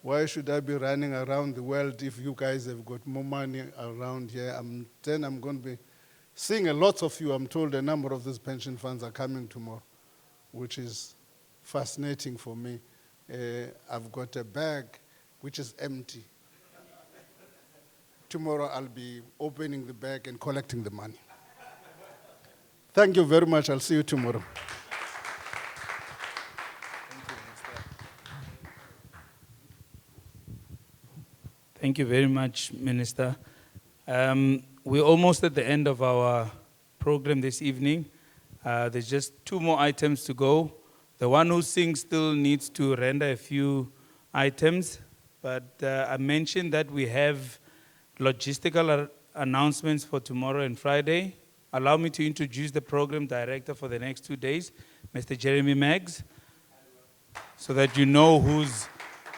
Why should I be running around the world if you guys have got more money around here? Then I'm going to be seeing a lot of you. I'm told a number of these pension funds are coming tomorrow, which is fascinating for me. I've got a bag which is empty. Tomorrow I'll be opening the bag and collecting the money. Thank you very much. I'll see you tomorrow. Thank you very much, Minister. We're almost at the end of our program this evening. There's just 2 more items to go. The one who sings still needs to render a few items, but I mentioned that we have logistical announcements for tomorrow and Friday. Allow me to introduce the program director for the next 2 days, Mr. Jeremy Maggs, so that you know who's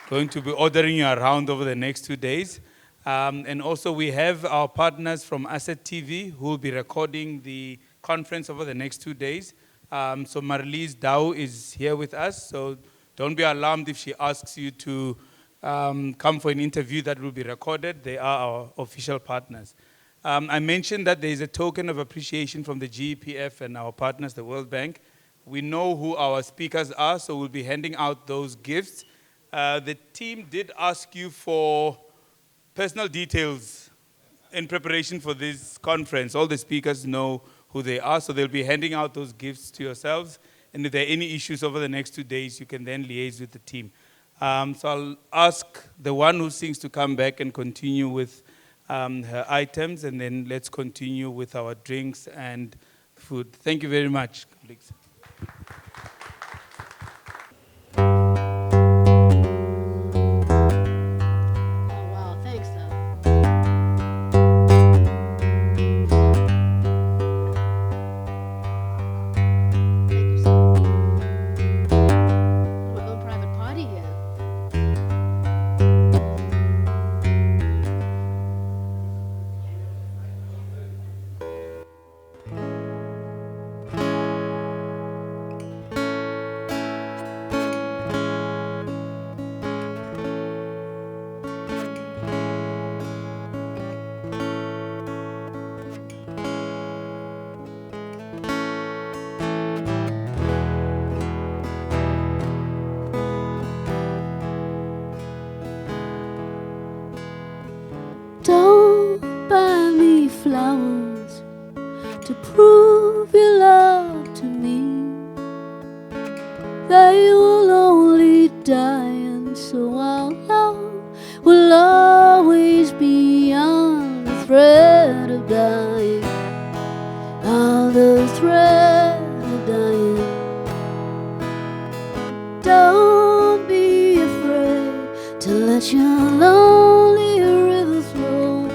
going to be ordering you around over the next 2 days. And also we have our partners from Asset TV who will be recording the conference over the next 2 days. So Marlies Dow is here with us, so don't be alarmed if she asks you to come for an interview that will be recorded. They are our official partners. I mentioned that there is a token of appreciation from the GEPF and our partners, the World Bank. We know who our speakers are, so we'll be handing out those gifts. The team did ask you for personal details in preparation for this conference. All the speakers know who they are, so they'll be handing out those gifts to yourselves. And if there are any issues over the next 2 days, you can then liaise with the team. So I'll ask the one who sings to come back and continue with her items, and then let's continue with our drinks and food. Thank you very much, colleagues. Oh, wow, thanks, though. Thank you, sir. My own private party here. Don't buy me flowers to prove your love to me. They will only die, and so our love will always be on the thread of dying, on the thread of dying. Don't be afraid to let your lonely river flow.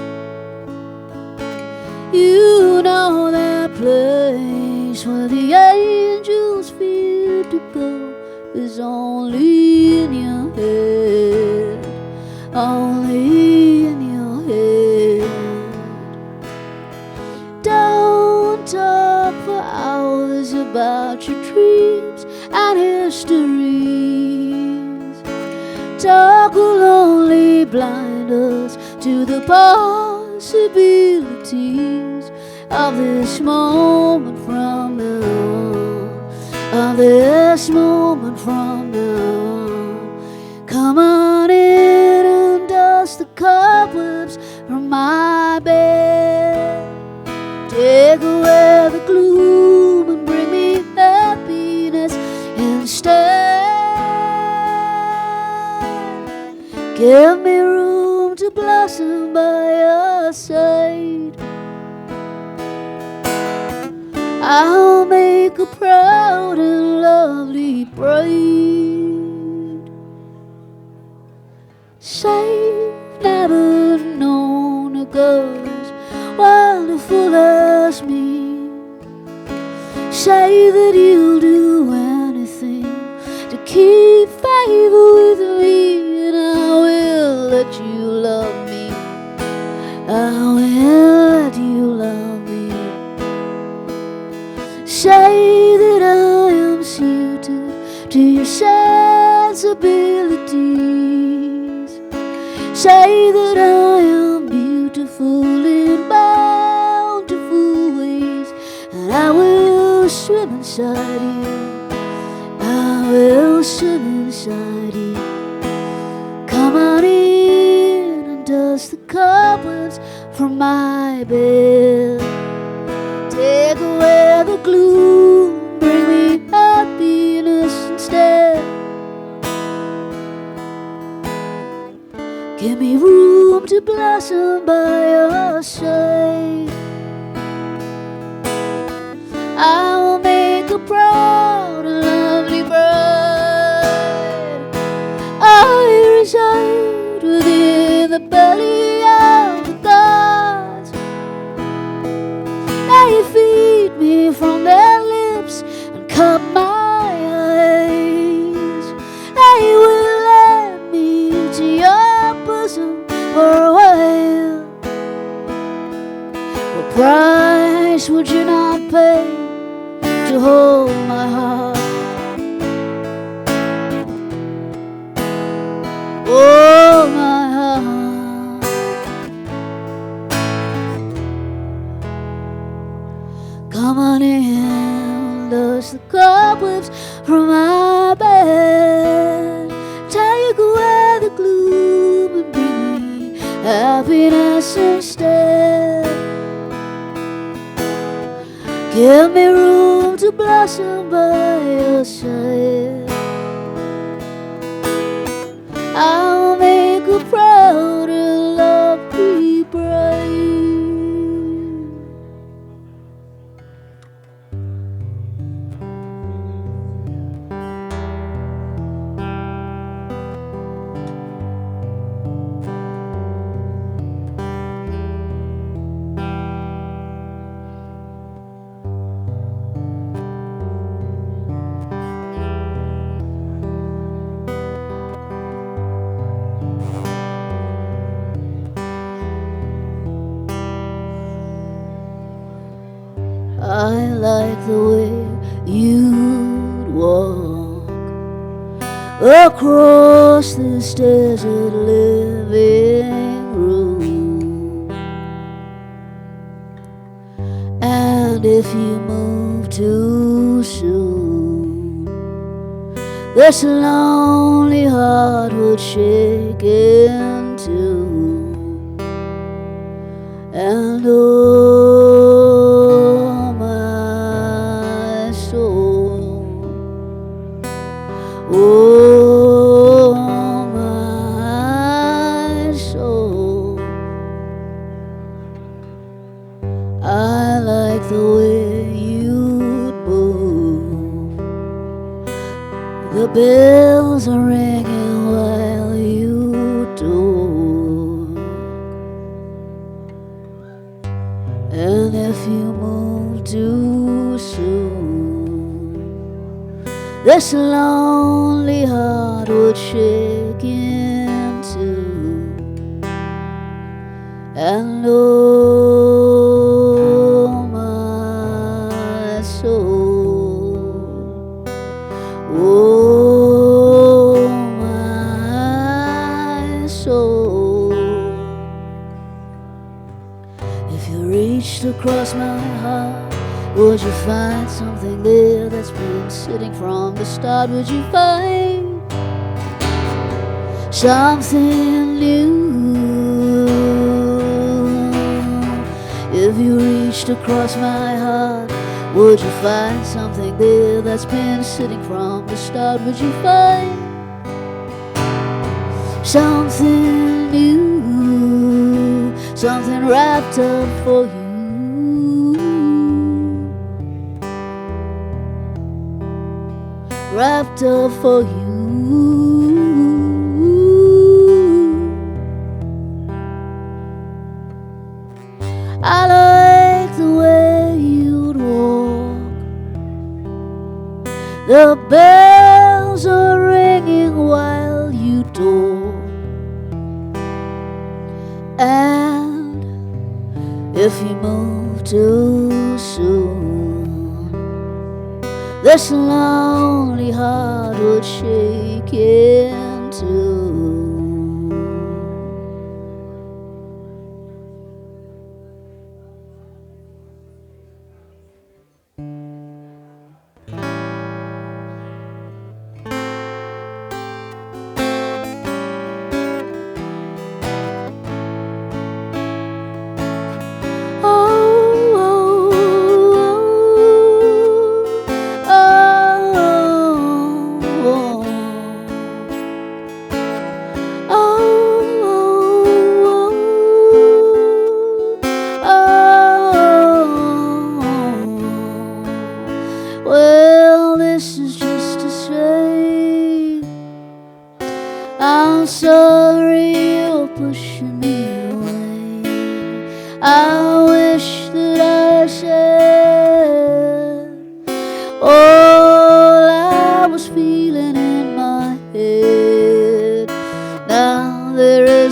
You know that place where the angels fear to go is only in your head, only in your head. Don't talk for hours about your dreams and histories. Talk will only blind us to the possibilities of this moment from now on, of this moment from now on. Come on in and dust the cobwebs from my bed. Take away the gloom and bring me happiness instead. Give me room to blossom by your side. I'll make a proud and lovely bride. Say never known a girl as wonderful as me. Say that you'll do anything to keep favor with me, and I will let you love me. I will let you love me. Say that I am suited to your sensibilities. Say that I am beautiful in bountiful ways, and I will swim inside you. I will swim inside you. Come on in and dust the cobwebs from my bed. Take away the glue me room to blossom by your side. I will make a proud and lovely bride. I reside within the belly of the gods. They feed me from their lips and cup my eyes. They will let me to your bosom for a while. What price would you not pay to hold my heart? Oh, my heart. Come on in, dust the cobwebs from my bed. Take away the gloom and bring me happiness instead. Give me room to blossom by your side. I'll make a proud and lovely bride. I like the way you'd walk across this desert living room. And if you move too soon, this lonely heart would shake in two. And oh, my soul, oh, my soul, I like the way you'd move. The bells are ringing while you talk. And if you move too soon, this lonely heart would shake in two. And oh, my soul, oh, my soul, if you reached across my heart, would you find something there that's been sitting from the start? Would you find something new? If you reached across my heart, would you find something there that's been sitting from the start? Would you find something new, something wrapped up for you, wrapped up for you? I like the way you'd walk. The bells are ringing while you talk. And if you move too soon, this lonely heart would shake in two.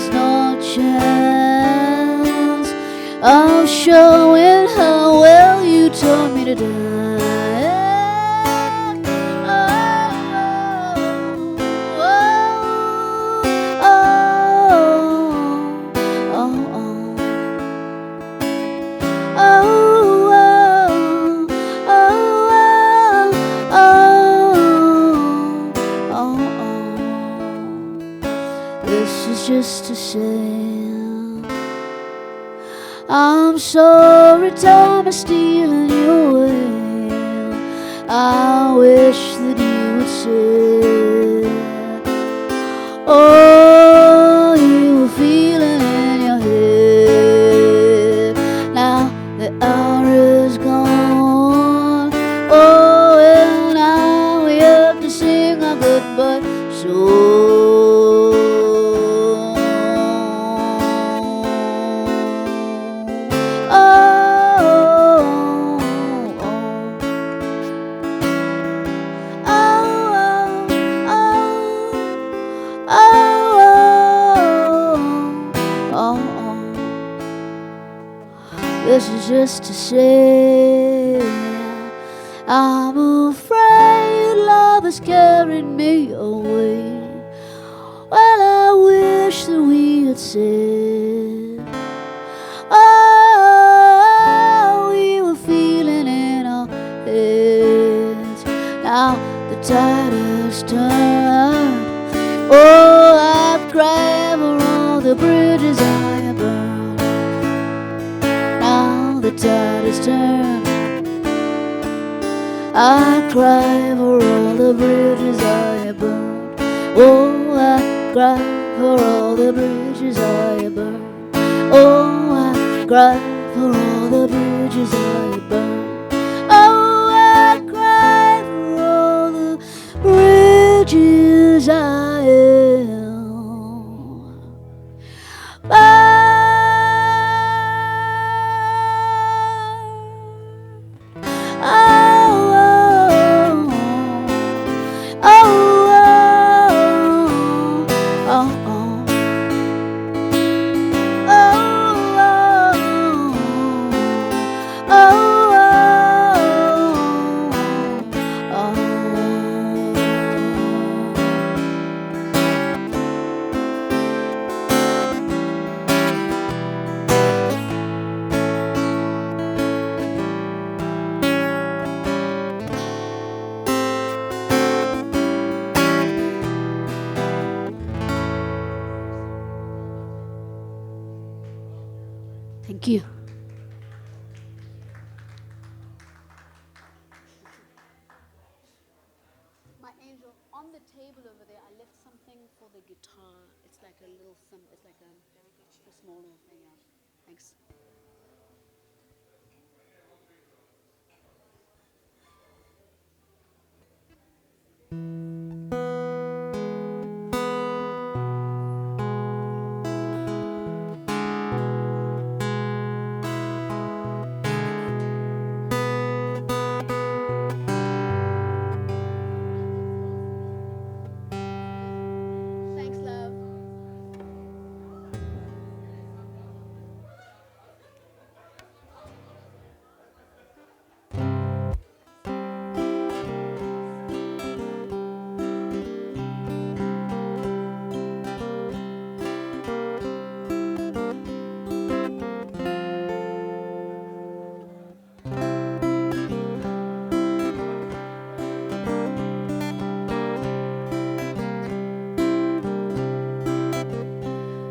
is no chance of showing how well you taught me to die. This is just to say I'm sorry, time is stealing you away. I wish that you would say, oh, you were feeling in your head. Now the hour is gone. Oh, and now we have to sing our goodbye song. This is just to say I'm afraid love has carried me away. Well, I wish that we had said, oh, we were feeling in our heads. Now the tide has turned. Oh, I've cried for all the bridges I have burned. Now the tide has turned. I cry for all the bridges I have burned. Oh, I cry for all the bridges I have burned. Oh, I cry for all the bridges I have burned. Oh, I cry for all the bridges I have burned. Thank you. My angel, on the table over there, I left something for the guitar. It's like a little thing. It's like a small little thing. Yeah. Thanks. Thanks, love.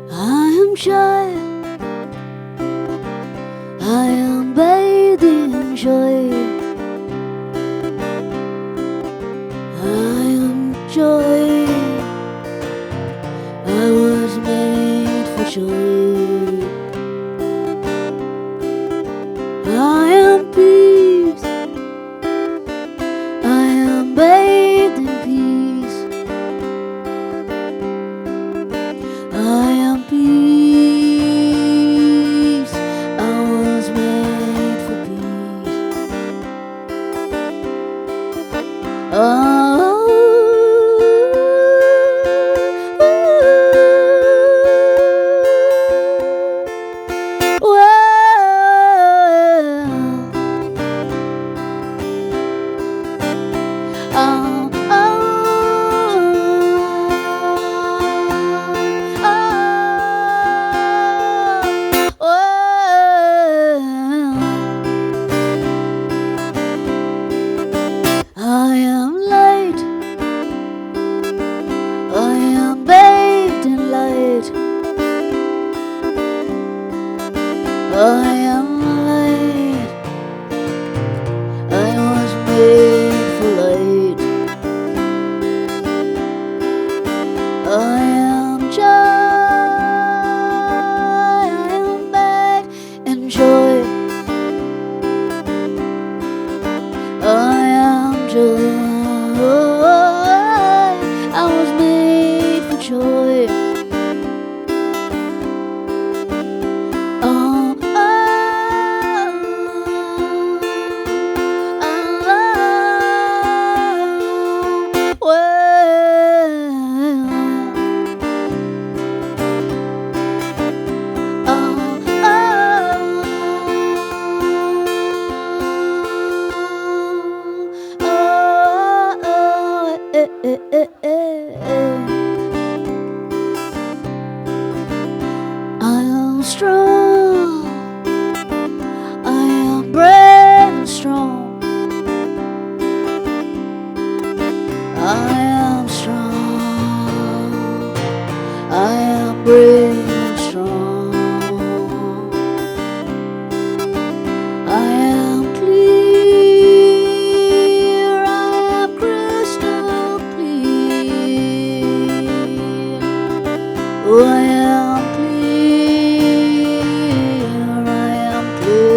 I am shy, I am bathed in joy. I am joy, I was made for joy. I am peace, I am bathed in peace. I am peace, I was made for peace. Oh, I am light. I was made for light. I am joy. I am back in joy. I am joy. I was made for joy. Oh, I am strong. I am brave and strong. I am strong. I am brave and strong. I am clear. I am crystal clear. Oh, I am clear. I am clear.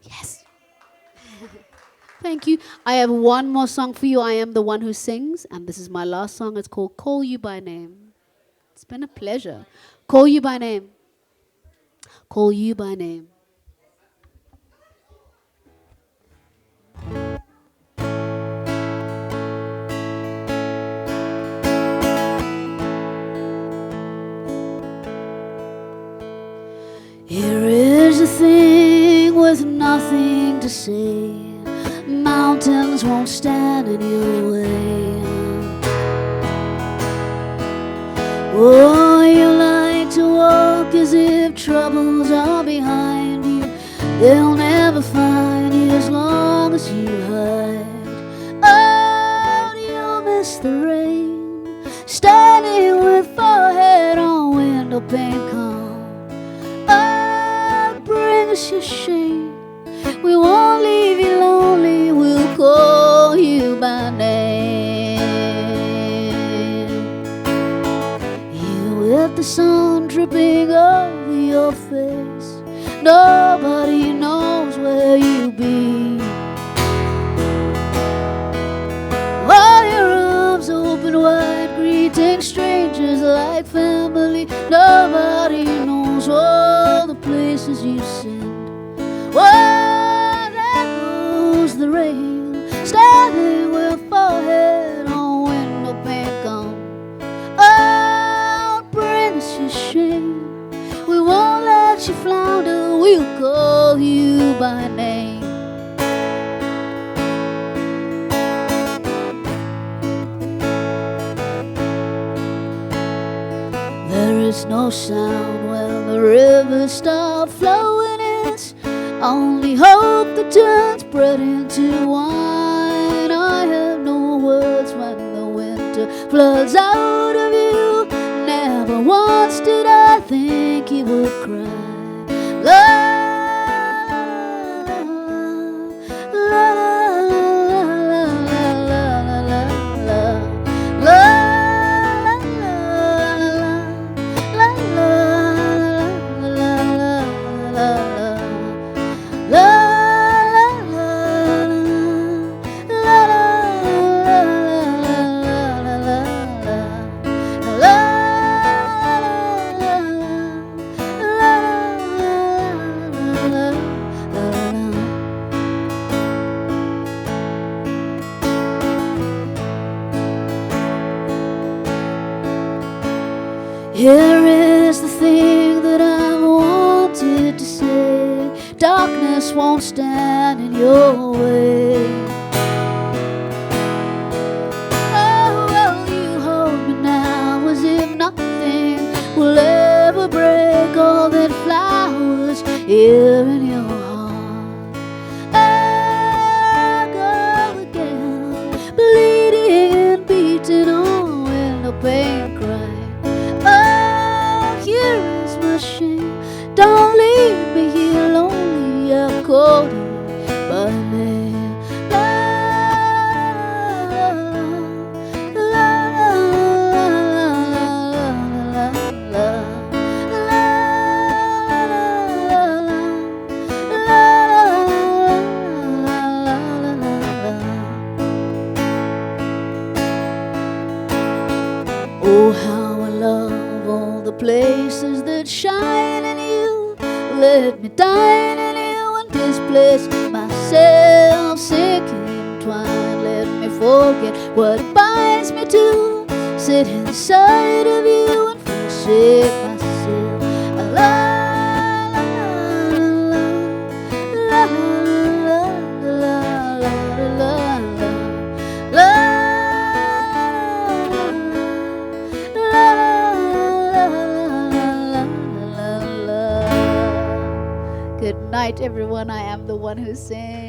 Yes. Thank you. I have one more song for you. I am the one who sings, and this is my last song. It's called Call You by Name. It's been a pleasure. Call You by Name. Call You by Name. Here is a thing with nothing to say. Mountains won't stand in your way. Oh, you like to walk as if troubles are behind you. They'll never find you as long as you hide. Oh, you'll miss the rain, standing with forehead on window pane calm. Oh, bring us your shame. We won't leave you lonely. We'll call you by name. You with the sun dripping over your face. Nobody knows where you've been. While your arms open wide, greeting strangers like family. Nobody knows all the places you send. Where there goes the rain, standing with forehead on window pane gone. Oh, bring us your shame. We won't let you flounder. We'll call you by name. There is no sound when the rivers stop flowing. It's only hope that turns bread into wine. I have no words when the winter floods out of you. Never once did I think you would cry. La, la, la, la, la, la, la, la, la. La Here is the thing that I've wanted to say. Darkness won't stand in your way. Oh, well, you hold me now as if nothing will ever break all that flowers here in your heart. I go again, bleeding and beating on with no pain crying. Oh, here is my shame. Don't leave me here lonely. I've called you by name. La, la, la, la, la, oh, how I love all the places that shine in you. Let me dine in you and displace myself, sinking entwined. Let me forget what binds me to sit inside of you and forsake myself. La, la, la, la, la, la, la, la, la. Good night, everyone. I am the one who sings.